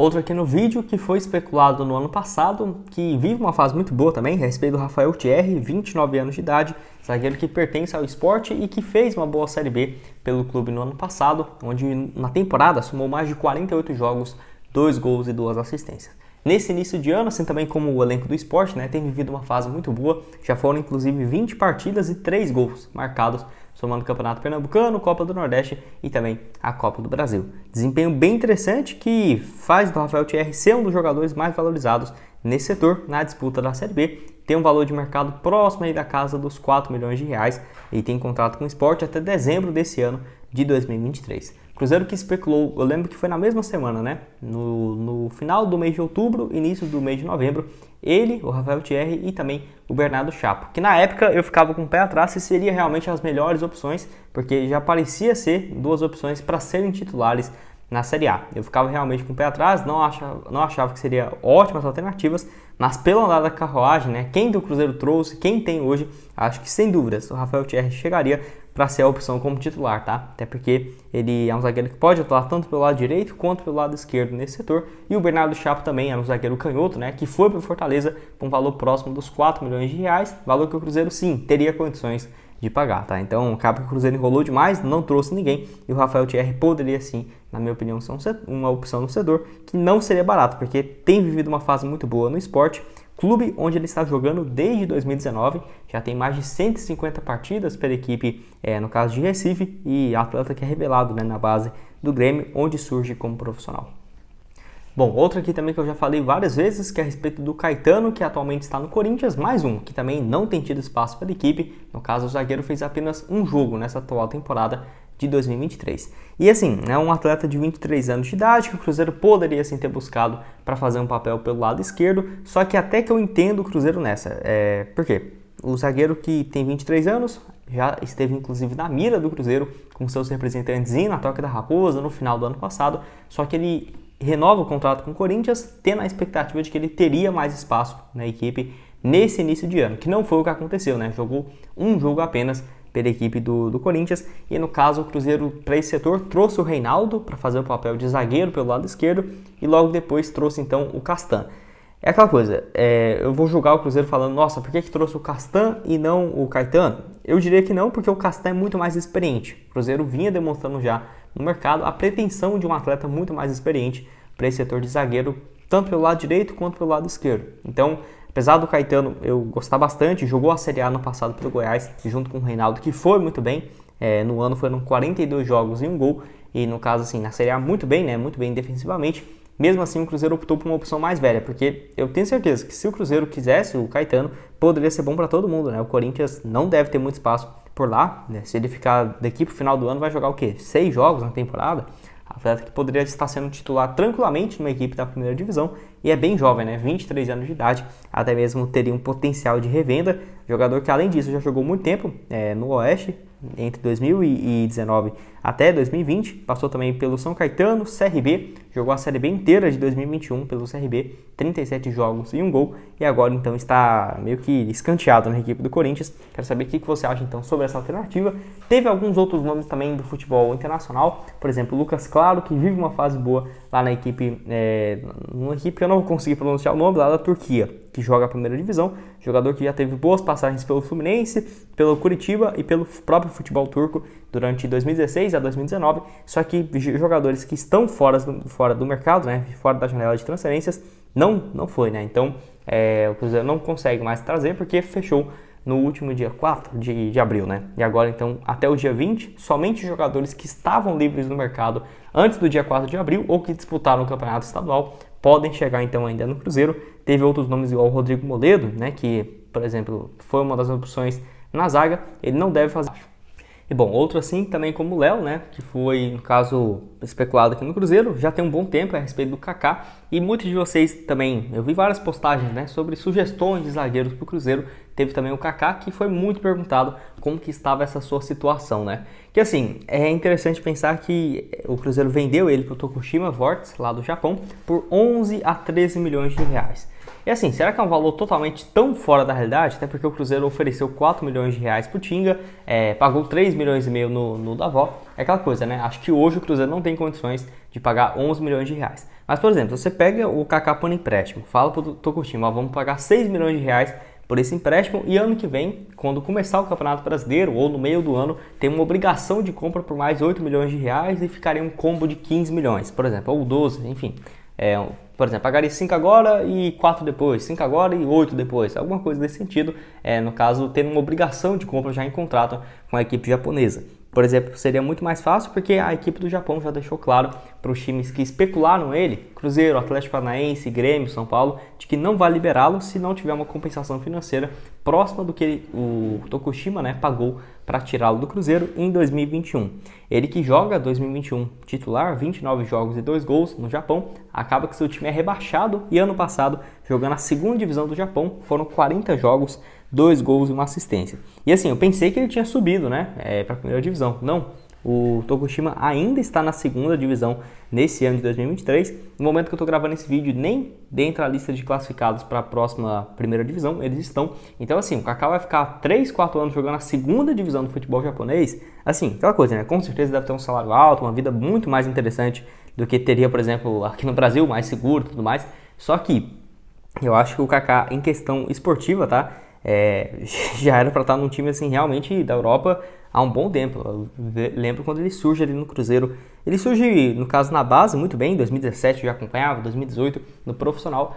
Outro aqui no vídeo que foi especulado no ano passado, que vive uma fase muito boa também, a respeito do Rafael Thierry, 29 anos de idade, zagueiro que pertence ao Sport e que fez uma boa Série B pelo clube no ano passado, onde na temporada somou mais de 48 jogos, 2 gols e 2 assistências. Nesse início de ano, assim também como o elenco do Sport, tem vivido uma fase muito boa, já foram inclusive 20 partidas e 3 gols marcados, somando o Campeonato Pernambucano, Copa do Nordeste e também a Copa do Brasil. Desempenho bem interessante que faz do Rafael Thierry ser um dos jogadores mais valorizados nesse setor, na disputa da Série B. Tem um valor de mercado próximo aí da casa dos 4 milhões de reais e tem contrato com o Sport até dezembro desse ano de 2023. Cruzeiro que especulou, eu lembro que foi na mesma semana, no final do mês de outubro, início do mês de novembro, ele, o Rafael Thierry e também o Bernardo Chapo, que na época eu ficava com o pé atrás se seria realmente as melhores opções, porque já parecia ser duas opções para serem titulares na Série A. Eu ficava realmente com o pé atrás, não achava que seria ótimas alternativas, mas pelo andar da carruagem, quem do Cruzeiro trouxe, quem tem hoje, acho que sem dúvidas o Rafael Thierry chegaria para ser a opção como titular, tá? Até porque ele é um zagueiro que pode atuar tanto pelo lado direito quanto pelo lado esquerdo nesse setor, e o Bernardo Chapo também é um zagueiro canhoto, que foi para o Fortaleza com um valor próximo dos 4 milhões de reais, valor que o Cruzeiro sim teria condições de pagar, tá? Então acaba que o Cruzeiro enrolou demais, não trouxe ninguém, e o Rafael Thierry poderia sim, na minha opinião, ser uma opção no setor que não seria barato, porque tem vivido uma fase muito boa no Sport, clube onde ele está jogando desde 2019, já tem mais de 150 partidas pela equipe, no caso de Recife, e atleta que é revelado na base do Grêmio, onde surge como profissional. Bom, outro aqui também que eu já falei várias vezes, que é a respeito do Caetano, que atualmente está no Corinthians, mais um, que também não tem tido espaço pela equipe, no caso o zagueiro fez apenas um jogo nessa atual temporada de 2023. E assim, é um atleta de 23 anos de idade que o Cruzeiro poderia sim ter buscado para fazer um papel pelo lado esquerdo, só que até que eu entendo o Cruzeiro nessa. Por quê? O zagueiro que tem 23 anos já esteve inclusive na mira do Cruzeiro com seus representantes na Toca da Raposa no final do ano passado, só que ele renova o contrato com o Corinthians, tendo a expectativa de que ele teria mais espaço na equipe nesse início de ano, que não foi o que aconteceu, Jogou um jogo apenas pela equipe do Corinthians, e no caso o Cruzeiro para esse setor trouxe o Reinaldo para fazer o papel de zagueiro pelo lado esquerdo e logo depois trouxe então o Castan. É aquela coisa, eu vou julgar o Cruzeiro falando, nossa, por que trouxe o Castan e não o Caetano? Eu diria que não, porque o Castan é muito mais experiente. O Cruzeiro vinha demonstrando já no mercado a pretensão de um atleta muito mais experiente para esse setor de zagueiro, tanto pelo lado direito quanto pelo lado esquerdo. Então, apesar do Caetano eu gostar bastante, jogou a Série A no passado pelo Goiás, junto com o Reinaldo, que foi muito bem. No ano foram 42 jogos e 1 gol, e no caso assim, na Série A muito bem defensivamente. Mesmo assim, o Cruzeiro optou por uma opção mais velha, porque eu tenho certeza que se o Cruzeiro quisesse o Caetano, poderia ser bom para todo mundo, O Corinthians não deve ter muito espaço por lá, Se ele ficar daqui para o final do ano, vai jogar o quê? 6 jogos na temporada? Atleta que poderia estar sendo titular tranquilamente numa equipe da primeira divisão e é bem jovem, 23 anos de idade, até mesmo teria um potencial de revenda. Jogador que além disso já jogou muito tempo no Oeste, entre 2019 até 2020, passou também pelo São Caetano, CRB, jogou a Série B inteira de 2021 pelo CRB, 37 jogos e 1 gol, e agora então está meio que escanteado na equipe do Corinthians. Quero saber o que você acha então sobre essa alternativa. Teve alguns outros nomes também do futebol internacional, por exemplo, o Lucas Claro, que vive uma fase boa lá na equipe, uma equipe que eu não vou conseguir pronunciar o nome, lá da Turquia, que joga a primeira divisão, jogador que já teve boas passagens pelo Fluminense, pelo Curitiba e pelo próprio futebol turco durante 2016 a 2019, só que jogadores que estão fora do mercado, fora da janela de transferências, não foi, Então, o Cruzeiro não consegue mais trazer porque fechou no último dia 4 de abril, E agora, então, até o dia 20, somente jogadores que estavam livres no mercado antes do dia 4 de abril ou que disputaram o campeonato estadual podem chegar, então, ainda no Cruzeiro. Teve outros nomes igual o Rodrigo Moledo, que, por exemplo, foi uma das opções na zaga, ele não deve fazer. E bom, outro assim também como o Léo, que foi, no caso, especulado aqui no Cruzeiro, já tem um bom tempo a respeito do Kaká, e muitos de vocês também, eu vi várias postagens, sobre sugestões de zagueiros para o Cruzeiro. Teve também o Kaká, que foi muito perguntado como que estava essa sua situação, Que assim, é interessante pensar que o Cruzeiro vendeu ele para o Tokushima Vortex, lá do Japão, por 11 a 13 milhões de reais. E assim, será que é um valor totalmente tão fora da realidade? Até porque o Cruzeiro ofereceu 4 milhões de reais pro Tinga, pagou 3 milhões e meio no Davó. É aquela coisa, Acho que hoje o Cruzeiro não tem condições de pagar 11 milhões de reais. Mas, por exemplo, você pega o Kaká por empréstimo, fala pro Tokushima, ó, vamos pagar 6 milhões de reais por esse empréstimo e ano que vem, quando começar o Campeonato Brasileiro ou no meio do ano, tem uma obrigação de compra por mais 8 milhões de reais e ficaria um combo de 15 milhões, por exemplo, ou 12, enfim. Por exemplo, pagaria 5 agora e 4 depois, 5 agora e 8 depois, alguma coisa desse sentido, no caso, tendo uma obrigação de compra já em contrato com a equipe japonesa. Por exemplo, seria muito mais fácil porque a equipe do Japão já deixou claro para os times que especularam ele, Cruzeiro, Atlético Paranaense, Grêmio, São Paulo, de que não vai liberá-lo se não tiver uma compensação financeira próxima do que o Tokushima, pagou para tirá-lo do Cruzeiro em 2021. Ele que joga 2021 titular, 29 jogos e 2 gols no Japão, acaba que seu time é rebaixado e ano passado, jogando a segunda divisão do Japão, foram 40 jogos, 2 gols e uma assistência. E assim, eu pensei que ele tinha subido, para a primeira divisão. Não, o Tokushima ainda está na segunda divisão nesse ano de 2023. No momento que eu estou gravando esse vídeo, nem dentro da lista de classificados para a próxima primeira divisão eles estão. Então assim, o Kaká vai ficar 3, 4 anos jogando a segunda divisão do futebol japonês. Assim, aquela coisa, com certeza deve ter um salário alto, uma vida muito mais interessante do que teria, por exemplo, aqui no Brasil, mais seguro e tudo mais. Só que eu acho que o Kaká, em questão esportiva, já era para estar num time assim realmente da Europa há um bom tempo. Eu lembro quando ele surge ali no Cruzeiro. Ele surge, no caso, na base muito bem, em 2017 eu já acompanhava, 2018 no profissional,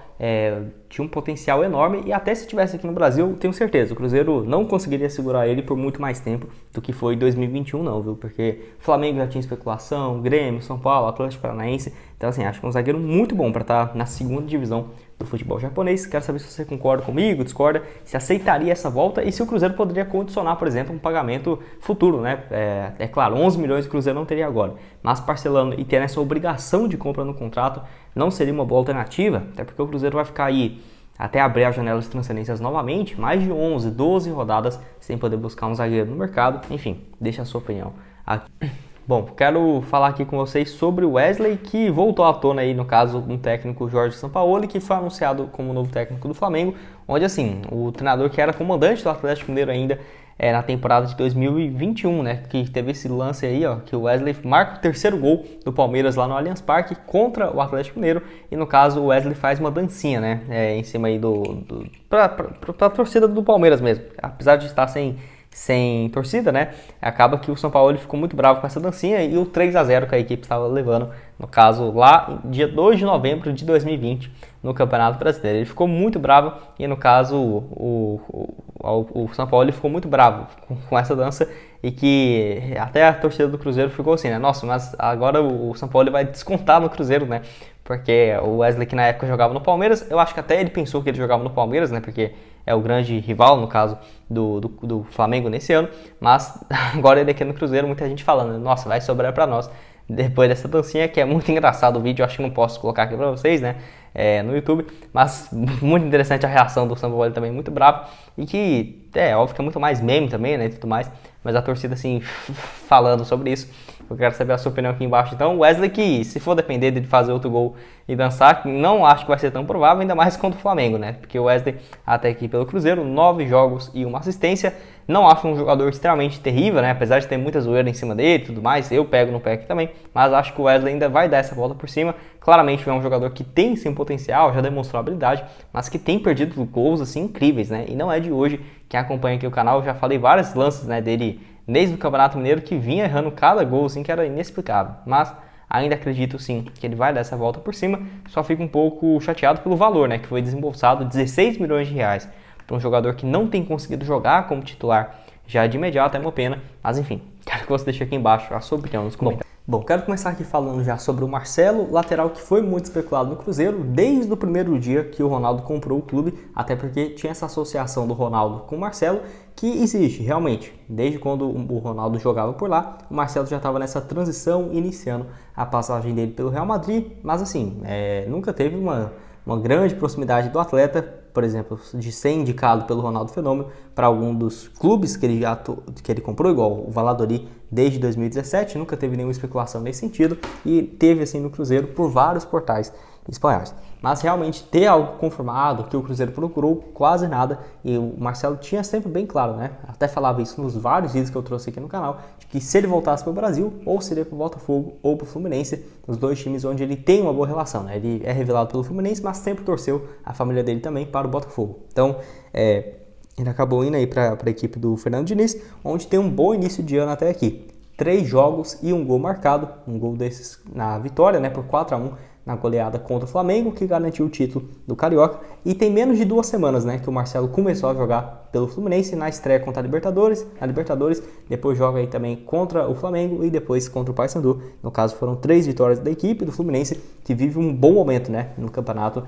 tinha um potencial enorme e até se tivesse aqui no Brasil, tenho certeza, o Cruzeiro não conseguiria segurar ele por muito mais tempo do que foi em 2021 não, viu? Porque o Flamengo já tinha especulação, Grêmio, São Paulo, Atlético Paranaense, então assim, acho que é um zagueiro muito bom para estar na segunda divisão do futebol japonês. Quero saber se você concorda comigo, discorda, se aceitaria essa volta e se o Cruzeiro poderia condicionar, por exemplo, um pagamento futuro, É claro, 11 milhões o Cruzeiro não teria agora, mas parcelando e tendo essa obrigação de compra no contrato não seria uma boa alternativa, até porque o Cruzeiro vai ficar aí até abrir a janela de transferências novamente, mais de 11, 12 rodadas sem poder buscar um zagueiro no mercado. Enfim, deixa a sua opinião aqui. Bom, quero falar aqui com vocês sobre o Wesley, que voltou à tona aí, no caso, um técnico Jorge Sampaoli, que foi anunciado como novo técnico do Flamengo, onde assim, o treinador que era comandante do Atlético Mineiro ainda na temporada de 2021, que teve esse lance aí, que o Wesley marca o terceiro gol do Palmeiras lá no Allianz Parque contra o Atlético Mineiro, e no caso o Wesley faz uma dancinha, em cima aí pra torcida do Palmeiras mesmo, apesar de estar sem torcida, acaba que o São Paulo ficou muito bravo com essa dancinha e o 3-0 que a equipe estava levando, no caso lá dia 2 de novembro de 2020 no Campeonato Brasileiro. Ele ficou muito bravo e no caso o São Paulo ficou muito bravo com essa dança e que até a torcida do Cruzeiro ficou assim, nossa, mas agora o São Paulo vai descontar no Cruzeiro, porque o Wesley que na época jogava no Palmeiras, eu acho que até ele pensou que ele jogava no Palmeiras, porque é o grande rival, no caso, do Flamengo nesse ano, mas agora ele aqui no Cruzeiro, muita gente falando, nossa, vai sobrar pra nós, depois dessa dancinha, que é muito engraçado o vídeo, eu acho que não posso colocar aqui pra vocês, no YouTube, mas muito interessante a reação do São Paulo também, muito bravo, e que, óbvio que é muito mais meme também, e tudo mais, mas a torcida, assim, falando sobre isso. Eu quero saber a sua opinião aqui embaixo. Então, o Wesley, que se for depender de fazer outro gol e dançar, não acho que vai ser tão provável, ainda mais contra o Flamengo, Porque o Wesley, até aqui pelo Cruzeiro, 9 jogos e uma assistência. Não acho um jogador extremamente terrível, apesar de ter muita zoeira em cima dele e tudo mais. Eu pego no pé aqui também, mas acho que o Wesley ainda vai dar essa volta por cima. Claramente é um jogador que tem sim potencial, já demonstrou habilidade, mas que tem perdido gols assim incríveis, E não é de hoje. Quem acompanha aqui o canal, eu já falei vários lances, dele desde o Campeonato Mineiro, que vinha errando cada gol, assim, que era inexplicável. Mas ainda acredito, sim, que ele vai dar essa volta por cima. Só fico um pouco chateado pelo valor, que foi desembolsado 16 milhões de reais para um jogador que não tem conseguido jogar como titular já de imediato, é uma pena. Mas enfim, quero que você deixe aqui embaixo a sua opinião nos comentários. Bom, quero começar aqui falando já sobre o Marcelo, lateral que foi muito especulado no Cruzeiro desde o primeiro dia que o Ronaldo comprou o clube, até porque tinha essa associação do Ronaldo com o Marcelo, que existe realmente. Desde quando o Ronaldo jogava por lá, o Marcelo já estava nessa transição, iniciando a passagem dele pelo Real Madrid, mas assim, nunca teve uma grande proximidade do atleta, por exemplo, de ser indicado pelo Ronaldo Fenômeno para algum dos clubes que ele comprou, igual o Valladolid desde 2017, nunca teve nenhuma especulação nesse sentido e teve assim no Cruzeiro por vários portais espanhóis. Mas realmente ter algo confirmado que o Cruzeiro procurou, quase nada, e o Marcelo tinha sempre bem claro, né? Até falava isso nos vários vídeos que eu trouxe aqui no canal, de que se ele voltasse para o Brasil, ou seria para o Botafogo ou para o Fluminense, os dois times onde ele tem uma boa relação, né? Ele é revelado pelo Fluminense, mas sempre torceu a família dele também para o Botafogo. Então, ele acabou indo aí para a equipe do Fernando Diniz, onde tem um bom início de ano até aqui. 3 jogos e um gol marcado, um gol desses na vitória, né, por 4-1 na goleada contra o Flamengo, que garantiu o título do Carioca. E tem menos de 2 semanas, né, que o Marcelo começou a jogar pelo Fluminense na estreia contra a Libertadores, depois joga aí também contra o Flamengo e depois contra o Paysandu. No caso, foram 3 vitórias da equipe do Fluminense, que vive um bom momento, né, no campeonato,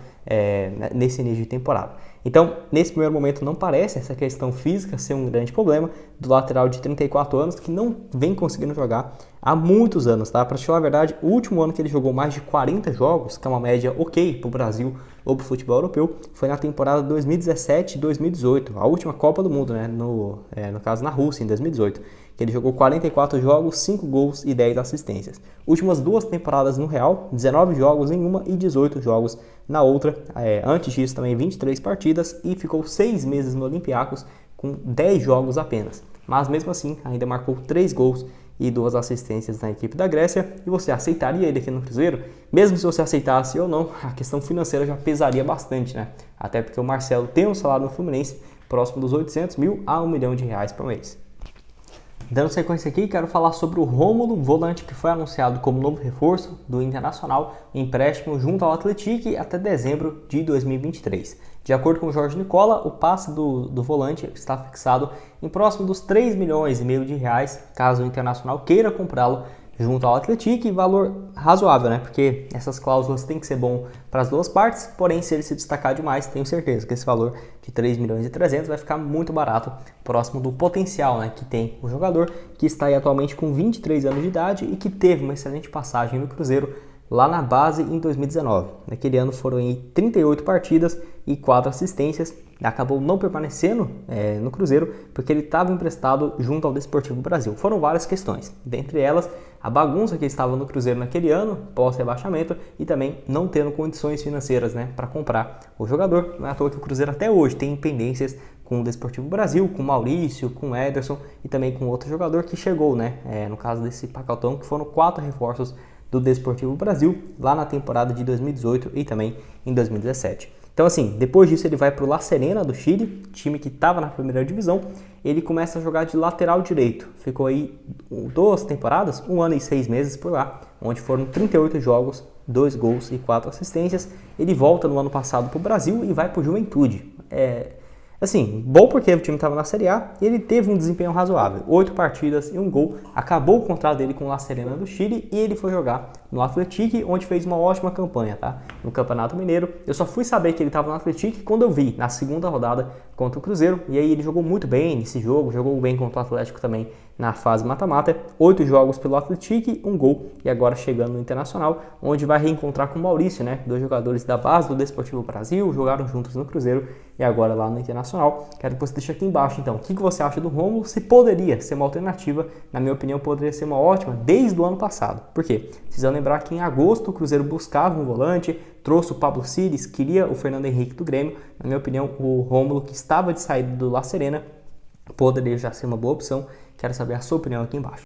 nesse início de temporada. Então, nesse primeiro momento, não parece essa questão física ser um grande problema do lateral de 34 anos, que não vem conseguindo jogar há muitos anos, tá? Para te falar a verdade, o último ano que ele jogou mais de 40 jogos, que é uma média ok para o Brasil ou para o futebol europeu, foi na temporada 2017-2018, a última Copa do Mundo, né? No caso, na Rússia, em 2018. Que ele jogou 44 jogos, 5 gols e 10 assistências. Últimas 2 temporadas no Real, 19 jogos em uma e 18 jogos na outra. Antes disso também 23 partidas e ficou 6 meses no Olympiacos com 10 jogos apenas. Mas mesmo assim ainda marcou 3 gols e 2 assistências na equipe da Grécia. E você aceitaria ele aqui no Cruzeiro? Mesmo se você aceitasse ou não, a questão financeira já pesaria bastante, né? Até porque o Marcelo tem um salário no Fluminense próximo dos 800 mil a R$1 milhão por mês. Dando sequência aqui, quero falar sobre o Rômulo, volante que foi anunciado como novo reforço do Internacional, empréstimo junto ao Atlético até dezembro de 2023. De acordo com o Jorge Nicola, o passe do volante está fixado em próximo dos 3,5 milhões de reais, caso o Internacional queira comprá-lo junto ao Atlético, e valor razoável, né? Porque essas cláusulas têm que ser bom para as duas partes, porém se ele se destacar demais, tenho certeza que esse valor de 3 milhões e 300 vai ficar muito barato, próximo do potencial, né, que tem o jogador, que está aí atualmente com 23 anos de idade e que teve uma excelente passagem no Cruzeiro lá na base em 2019. Naquele ano foram aí 38 partidas e 4 assistências. Acabou não permanecendo no Cruzeiro porque ele estava emprestado junto ao Desportivo Brasil. Foram várias questões, dentre elas a bagunça que estava no Cruzeiro naquele ano, pós-rebaixamento, e também não tendo condições financeiras, né, para comprar o jogador. Não é à toa que o Cruzeiro até hoje tem pendências com o Desportivo Brasil, com o Maurício, com o Ederson e também com outro jogador que chegou, né, no caso desse pacotão, que foram 4 reforços do Desportivo Brasil lá na temporada de 2018 e também em 2017. Então assim, depois disso ele vai para o La Serena do Chile, time que estava na primeira divisão. Ele começa a jogar de lateral direito, ficou aí 2 temporadas, 1 ano e 6 meses por lá, onde foram 38 jogos, 2 gols e 4 assistências. Ele volta no ano passado para o Brasil e vai para o Juventude. Assim, bom porque o time estava na Série A e ele teve um desempenho razoável. 8 partidas e 1 gol. Acabou o contrato dele com o La Serena do Chile e ele foi jogar no Atlético, onde fez uma ótima campanha, tá? No Campeonato Mineiro. Eu só fui saber que ele estava no Atlético quando eu vi, na segunda rodada contra o Cruzeiro. E aí ele jogou muito bem nesse jogo, jogou bem contra o Atlético também na fase mata-mata. 8 jogos pelo Atlético, 1 gol. E agora chegando no Internacional, onde vai reencontrar com o Maurício, né? 2 jogadores da base do Desportivo Brasil, jogaram juntos no Cruzeiro e agora lá no Internacional. Quero que você deixe aqui embaixo, então, o que você acha do Rômulo? Se poderia ser uma alternativa, na minha opinião, poderia ser uma ótima desde o ano passado. Por quê? Precisam lembrar que em agosto o Cruzeiro buscava um volante, trouxe o Pablo Cires, queria o Fernando Henrique do Grêmio. Na minha opinião, o Rômulo, que estava de saída do La Serena, poderia já ser uma boa opção. Quero saber a sua opinião aqui embaixo.